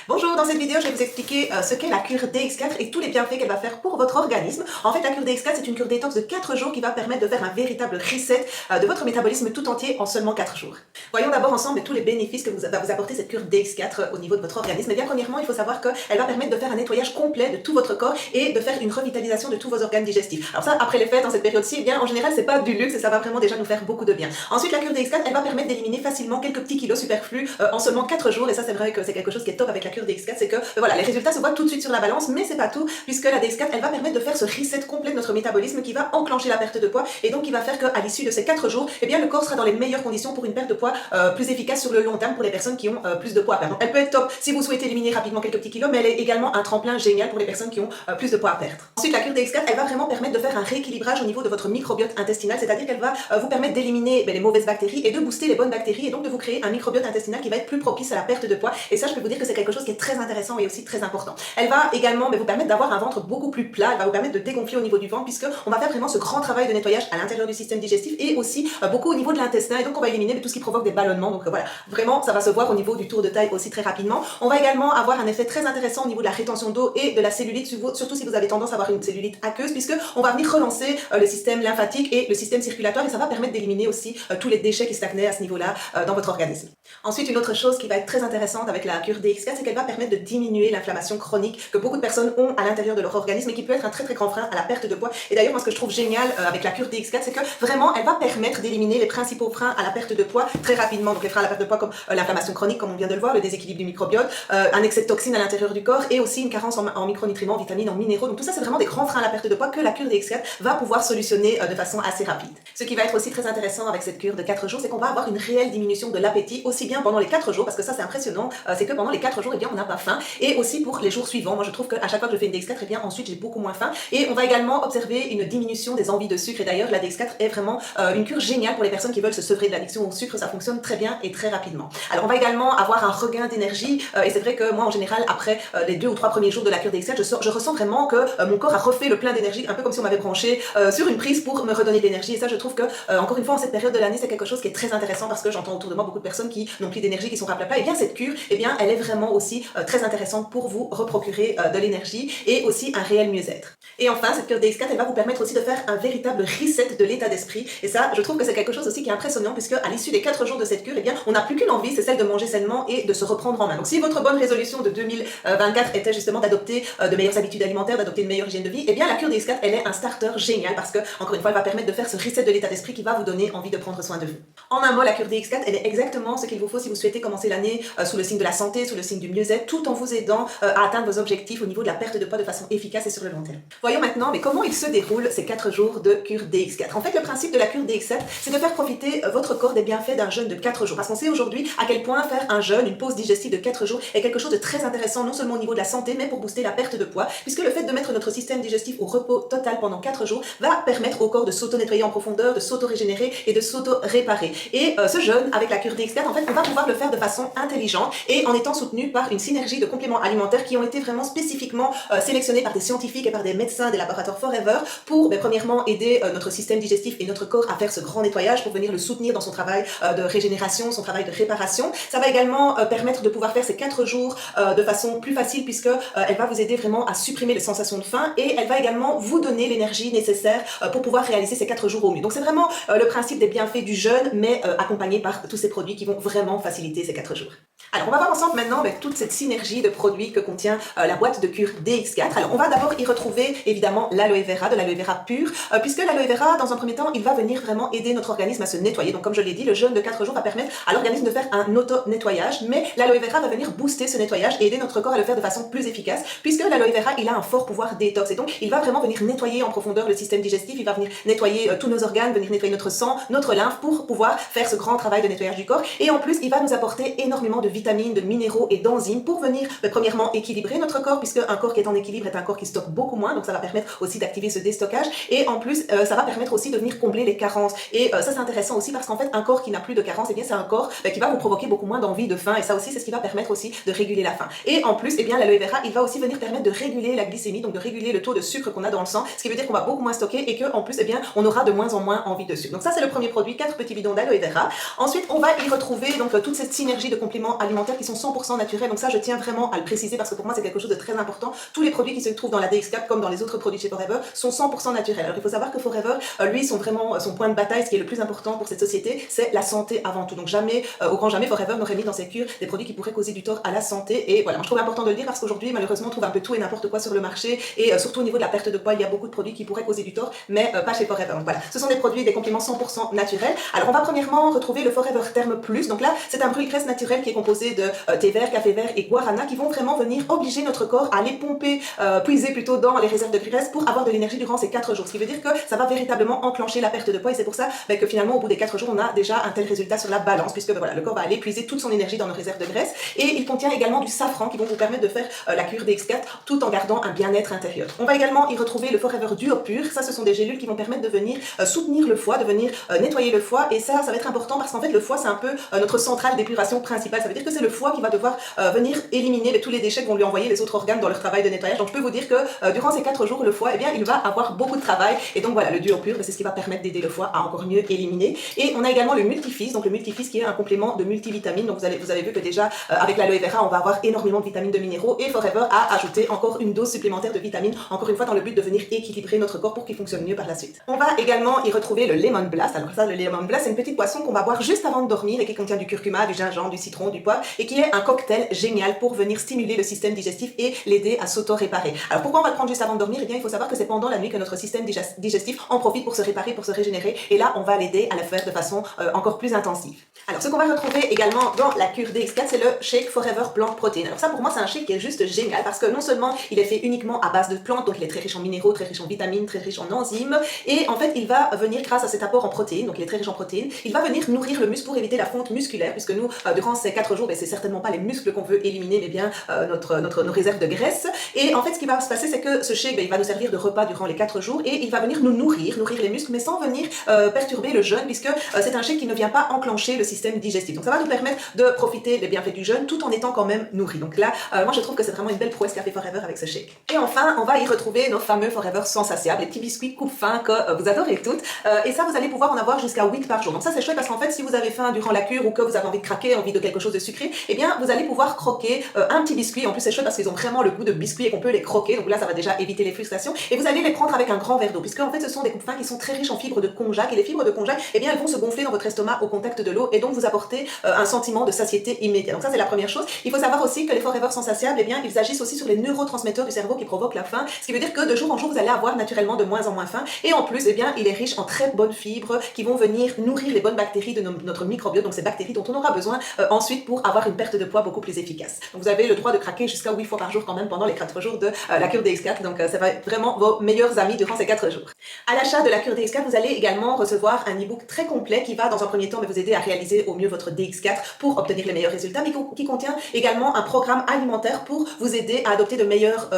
Bonjour, dans cette vidéo, je vais vous expliquer ce qu'est la cure DX4 et tous les bienfaits qu'elle va faire pour votre organisme. En fait, la cure DX4, c'est une cure détox de 4 jours qui va permettre de faire un véritable reset de votre métabolisme tout entier en seulement 4 jours. Voyons d'abord ensemble tous les bénéfices que va vous apporter cette cure DX4 au niveau de votre organisme. Et bien, premièrement, il faut savoir qu'elle va permettre de faire un nettoyage complet de tout votre corps et de faire une revitalisation de tous vos organes digestifs. Alors ça, après les fêtes, dans cette période-ci, eh bien, en général, c'est pas du luxe et ça va vraiment déjà nous faire beaucoup de bien. Ensuite, la cure DX4, elle va permettre d'éliminer facilement quelques petits kilos superflus en seulement 4 jours. Et ça, c'est vrai que c'est quelque chose qui est top avec la cure DX4, c'est que voilà, les résultats se voient tout de suite sur la balance, mais c'est pas tout, puisque la DX4, elle va permettre de faire ce reset complet de notre métabolisme qui va enclencher la perte de poids et donc qui va faire qu'à l'issue de ces 4 jours, eh bien, le corps sera dans les meilleures conditions pour une perte de poids plus efficace sur le long terme pour les personnes qui ont plus de poids à perdre. Donc, elle peut être top si vous souhaitez éliminer rapidement quelques petits kilos, mais elle est également un tremplin génial pour les personnes qui ont plus de poids à perdre. Ensuite, la cure DX4, elle va vraiment permettre de faire un rééquilibrage au niveau de votre microbiote intestinal, c'est-à-dire qu'elle va vous permettre d'éliminer les mauvaises bactéries et de booster les bonnes bactéries et donc de vous créer un microbiote intestinal qui va être plus propice à la perte de poids. Et ça, je peux vous dire que c'est quelque chose qui est très intéressant et aussi très important. Elle va également vous permettre d'avoir un ventre beaucoup plus plat, elle va vous permettre de dégonfler au niveau du ventre puisque on va faire vraiment ce grand travail de nettoyage à l'intérieur du système digestif et aussi beaucoup au niveau de l'intestin et donc on va éliminer tout ce qui provoque des ballonnements. Donc voilà, vraiment ça va se voir au niveau du tour de taille aussi très rapidement. On va également avoir un effet très intéressant au niveau de la rétention d'eau et de la cellulite, surtout si vous avez tendance à avoir une cellulite aqueuse puisque on va venir relancer le système lymphatique et le système circulatoire et ça va permettre d'éliminer aussi tous les déchets qui stagnaient à ce niveau-là dans votre organisme. Ensuite, une autre chose qui va être très intéressante avec la cure DX4, c'est qu'elle va permettre de diminuer l'inflammation chronique que beaucoup de personnes ont à l'intérieur de leur organisme et qui peut être un très grand frein à la perte de poids. Et d'ailleurs, moi ce que je trouve génial avec la cure DX4, c'est que vraiment elle va permettre d'éliminer les principaux freins à la perte de poids très rapidement. Donc les freins à la perte de poids comme l'inflammation chronique, comme on vient de le voir, le déséquilibre du microbiote, un excès de toxines à l'intérieur du corps et aussi une carence en micronutriments, vitamines, en minéraux. Donc tout ça, c'est vraiment des grands freins à la perte de poids que la cure DX4 va pouvoir solutionner de façon assez rapide. Ce qui va être aussi très intéressant avec cette cure de 4 jours, c'est qu'on va avoir une réelle diminution de l'appétit, aussi bien pendant les 4 jours, parce que ça c'est impressionnant, c'est que pendant les 4 jours, eh bien, on n'a pas faim, et aussi pour les jours suivants. Moi je trouve qu'à chaque fois que je fais une DX4, eh bien ensuite j'ai beaucoup moins faim, et on va également observer une diminution des envies de sucre, et d'ailleurs la DX4 est vraiment une cure géniale pour les personnes qui veulent se sevrer de l'addiction au sucre, ça fonctionne très bien et très rapidement. Alors on va également avoir un regain d'énergie, et c'est vrai que moi en général après les 2 ou 3 premiers jours de la cure DX4, je ressens vraiment que mon corps a refait le plein d'énergie, un peu comme si on m'avait branché sur une prise pour me redonner de l'énergie, et ça je trouve que encore une fois en cette période de l'année c'est quelque chose qui est très intéressant parce que j'entends autour de moi beaucoup de personnes qui n'ont plus d'énergie, qui sont raplapla, et bien cette cure, eh bien elle est vraiment aussi très intéressante pour vous reprocurer de l'énergie et aussi un réel mieux-être. Et enfin, cette cure DX4, elle va vous permettre aussi de faire un véritable reset de l'état d'esprit. Et ça, je trouve que c'est quelque chose aussi qui est impressionnant puisque à l'issue des 4 jours de cette cure, eh bien, on n'a plus qu'une envie, c'est celle de manger sainement et de se reprendre en main. Donc si votre bonne résolution de 2024 était justement d'adopter de meilleures habitudes alimentaires, d'adopter une meilleure hygiène de vie, eh bien la cure DX4, elle est un starter génial parce que, encore une fois, elle va permettre de faire ce reset de l'état d'esprit qui va vous donner envie de prendre soin de vous. En un mot, la cure DX4, elle est exactement ce qu'il vous faut si vous souhaitez commencer l'année sous le signe de la santé, sous le signe du mieux-être, tout en vous aidant à atteindre vos objectifs au niveau de la perte de poids de façon efficace et sur le long terme. Voyons maintenant, mais comment il se déroule ces 4 jours de cure DX4. En fait, le principe de la cure DX4, c'est de faire profiter votre corps des bienfaits d'un jeûne de 4 jours. Parce qu'on sait aujourd'hui à quel point faire un jeûne, une pause digestive de 4 jours est quelque chose de très intéressant, non seulement au niveau de la santé, mais pour booster la perte de poids, puisque le fait de mettre notre système digestif au repos total pendant 4 jours va permettre au corps de s'auto-nettoyer en profondeur, de s'auto-régénérer et de s'auto-réparer. Et ce jeûne, avec la cure DX4, en fait, on va pouvoir le faire de façon intelligente et en étant soutenu par une synergie de compléments alimentaires qui ont été vraiment spécifiquement sélectionnés par des scientifiques et par des médecins des laboratoires Forever pour premièrement aider notre système digestif et notre corps à faire ce grand nettoyage pour venir le soutenir dans son travail de régénération, son travail de réparation. Ça va également permettre de pouvoir faire ces 4 jours de façon plus facile puisque elle va vous aider vraiment à supprimer les sensations de faim et elle va également vous donner l'énergie nécessaire pour pouvoir réaliser ces 4 jours au mieux. Donc c'est vraiment le principe des bienfaits du jeûne mais accompagné par tous ces produits qui vont vraiment faciliter ces 4 jours. Alors on va voir ensemble maintenant avec toute cette synergie de produits que contient la boîte de cure DX4. Alors on va d'abord y retrouver évidemment l'aloe vera, de l'aloe vera pur, puisque l'aloe vera dans un premier temps il va venir vraiment aider notre organisme à se nettoyer. Donc comme je l'ai dit, le jeûne de 4 jours va permettre à l'organisme de faire un auto-nettoyage, mais l'aloe vera va venir booster ce nettoyage et aider notre corps à le faire de façon plus efficace, puisque l'aloe vera il a un fort pouvoir détox et donc il va vraiment venir nettoyer en profondeur le système digestif, il va venir nettoyer tous nos organes, venir nettoyer notre sang, notre lymphe pour pouvoir faire ce grand travail de nettoyage du corps et en plus il va nous apporter énormément de vitamines, de minéraux et d'enzymes pour venir premièrement équilibrer notre corps puisque un corps qui est en équilibre est un corps qui stocke beaucoup moins, donc ça va permettre aussi d'activer ce déstockage et en plus ça va permettre aussi de venir combler les carences et ça c'est intéressant aussi parce qu'en fait un corps qui n'a plus de carences, eh bien c'est un corps qui va vous provoquer beaucoup moins d'envie, de faim et ça aussi c'est ce qui va permettre aussi de réguler la faim. Et en plus, eh bien l'aloe vera il va aussi venir permettre de réguler la glycémie, donc de réguler le taux de sucre qu'on a dans le sang, ce qui veut dire qu'on va beaucoup moins stocker et qu'en plus, eh bien on aura de moins en moins envie de sucre. Donc ça c'est le premier produit, 4 petits bidons d'aloe vera. Ensuite on va y retrouver donc toute cette synergie de compléments alimentaires alimentaires qui sont 100% naturels. Donc ça, je tiens vraiment à le préciser parce que pour moi, c'est quelque chose de très important. Tous les produits qui se trouvent dans la DX4, comme dans les autres produits chez Forever, sont 100% naturels. Alors il faut savoir que Forever, lui, son point de bataille, ce qui est le plus important pour cette société, c'est la santé avant tout. Donc jamais, au grand jamais, Forever n'aurait mis dans ses cures des produits qui pourraient causer du tort à la santé. Et voilà, moi, je trouve important de le dire parce qu'aujourd'hui, malheureusement, on trouve un peu tout et n'importe quoi sur le marché. Et surtout au niveau de la perte de poids, il y a beaucoup de produits qui pourraient causer du tort, mais pas chez Forever. Donc voilà, ce sont des produits, des compléments 100% naturels. Alors on va premièrement retrouver le Forever Therme Plus. Donc là, c'est un brûle-graisse naturel qui est composé de thé vert, café vert et guarana qui vont vraiment venir obliger notre corps à aller pomper, puiser plutôt dans les réserves de graisse pour avoir de l'énergie durant ces 4 jours. Ce qui veut dire que ça va véritablement enclencher la perte de poids et c'est pour ça que finalement au bout des 4 jours, on a déjà un tel résultat sur la balance puisque voilà, le corps va aller puiser toute son énergie dans nos réserves de graisse et il contient également du safran qui vont vous permettre de faire la cure DX4 tout en gardant un bien-être intérieur. On va également y retrouver le Forever Duo Pur. Ça, ce sont des gélules qui vont permettre de venir soutenir le foie, de venir nettoyer le foie et ça va être important parce qu'en fait le foie c'est un peu notre centrale d'épuration principale. Ça veut dire que c'est le foie qui va devoir venir éliminer tous les déchets que vont lui envoyer les autres organes dans leur travail de nettoyage. Donc je peux vous dire que durant ces 4 jours, le foie, eh bien, il va avoir beaucoup de travail et donc voilà, le Duo Pur, c'est ce qui va permettre d'aider le foie à encore mieux éliminer. Et on a également le Multifis, donc le Multifis qui est un complément de multivitamines. Donc vous avez vu que déjà avec l'aloe vera, on va avoir énormément de vitamines, de minéraux et Forever a ajouté encore une dose supplémentaire de vitamines, encore une fois dans le but de venir équilibrer notre corps pour qu'il fonctionne mieux par la suite. On va également y retrouver le Lemon Blast. Alors ça, le Lemon Blast, c'est une petite boisson qu'on va boire juste avant de dormir et qui contient du curcuma, du gingembre, du citron, du poivre et qui est un cocktail génial pour venir stimuler le système digestif et l'aider à s'auto-réparer. Alors pourquoi on va le prendre juste avant de dormir? Eh bien, il faut savoir que c'est pendant la nuit que notre système digestif en profite pour se réparer, pour se régénérer et là, on va l'aider à le faire de façon encore plus intensive. Alors ce qu'on va retrouver également dans la cure DX4, c'est le shake Forever Plant Protein. Alors ça, pour moi, c'est un shake qui est juste génial parce que non seulement il est fait uniquement à base de plantes, donc il est très riche en minéraux, très riche en vitamines, très riche en enzymes et en fait, il va venir grâce à cet apport en protéines, donc il est très riche en protéines, il va venir nourrir le muscle pour éviter la fonte musculaire puisque nous, durant ces 4 jours, c'est certainement pas les muscles qu'on veut éliminer, mais bien nos réserves de graisse. Et en fait, ce qui va se passer, c'est que ce shake, il va nous servir de repas durant les 4 jours et il va venir nous nourrir les muscles, mais sans venir perturber le jeûne, puisque c'est un shake qui ne vient pas enclencher le système digestif. Donc ça va nous permettre de profiter des bienfaits du jeûne tout en étant quand même nourri. Donc là, moi je trouve que c'est vraiment une belle prouesse qu'a fait Forever avec ce shake. Et enfin, on va y retrouver nos fameux Forever Sensatiables, les petits biscuits coupe faim que vous adorez toutes. Et ça, vous allez pouvoir en avoir jusqu'à 8 par jour. Donc ça, c'est chouette parce qu'en fait, si vous avez faim durant la cure ou que vous avez envie de craquer, envie de quelque chose de sucré, eh bien, vous allez pouvoir croquer un petit biscuit. En plus, c'est chouette parce qu'ils ont vraiment le goût de biscuit et qu'on peut les croquer. Donc là, ça va déjà éviter les frustrations. Et vous allez les prendre avec un grand verre d'eau, puisque en fait, ce sont des coupes fins qui sont très riches en fibres de konjac. Et les fibres de konjac, eh bien, elles vont se gonfler dans votre estomac au contact de l'eau et donc vous apporter un sentiment de satiété immédiat. Donc ça, c'est la première chose. Il faut savoir aussi que les Forever Sensatiables, eh bien, ils agissent aussi sur les neurotransmetteurs du cerveau qui provoquent la faim. Ce qui veut dire que de jour en jour, vous allez avoir naturellement de moins en moins faim. Et en plus, eh bien, il est riche en très bonnes fibres qui vont venir nourrir les bonnes bactéries de notre microbiote. Donc ces bactéries dont on aura besoin ensuite pour avoir une perte de poids beaucoup plus efficace. Donc vous avez le droit de craquer jusqu'à 8 fois par jour quand même pendant les 4 jours de la cure DX4. Donc ça va être vraiment vos meilleurs amis durant ces 4 jours. À l'achat de la cure DX4, vous allez également recevoir un e-book très complet qui va dans un premier temps vous aider à réaliser au mieux votre DX4 pour obtenir les meilleurs résultats, mais qui contient également un programme alimentaire pour vous aider à adopter de meilleures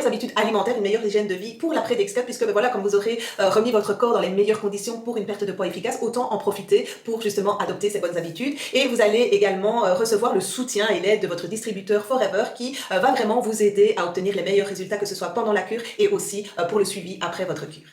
habitudes alimentaires, une meilleure hygiène de vie pour l'après DX4, puisque voilà, comme vous aurez remis votre corps dans les meilleures conditions pour une perte de poids efficace, autant en profiter pour justement adopter ces bonnes habitudes. Et vous allez également recevoir le soutien et l'aide de votre distributeur Forever qui va vraiment vous aider à obtenir les meilleurs résultats, que ce soit pendant la cure et aussi pour le suivi après votre cure.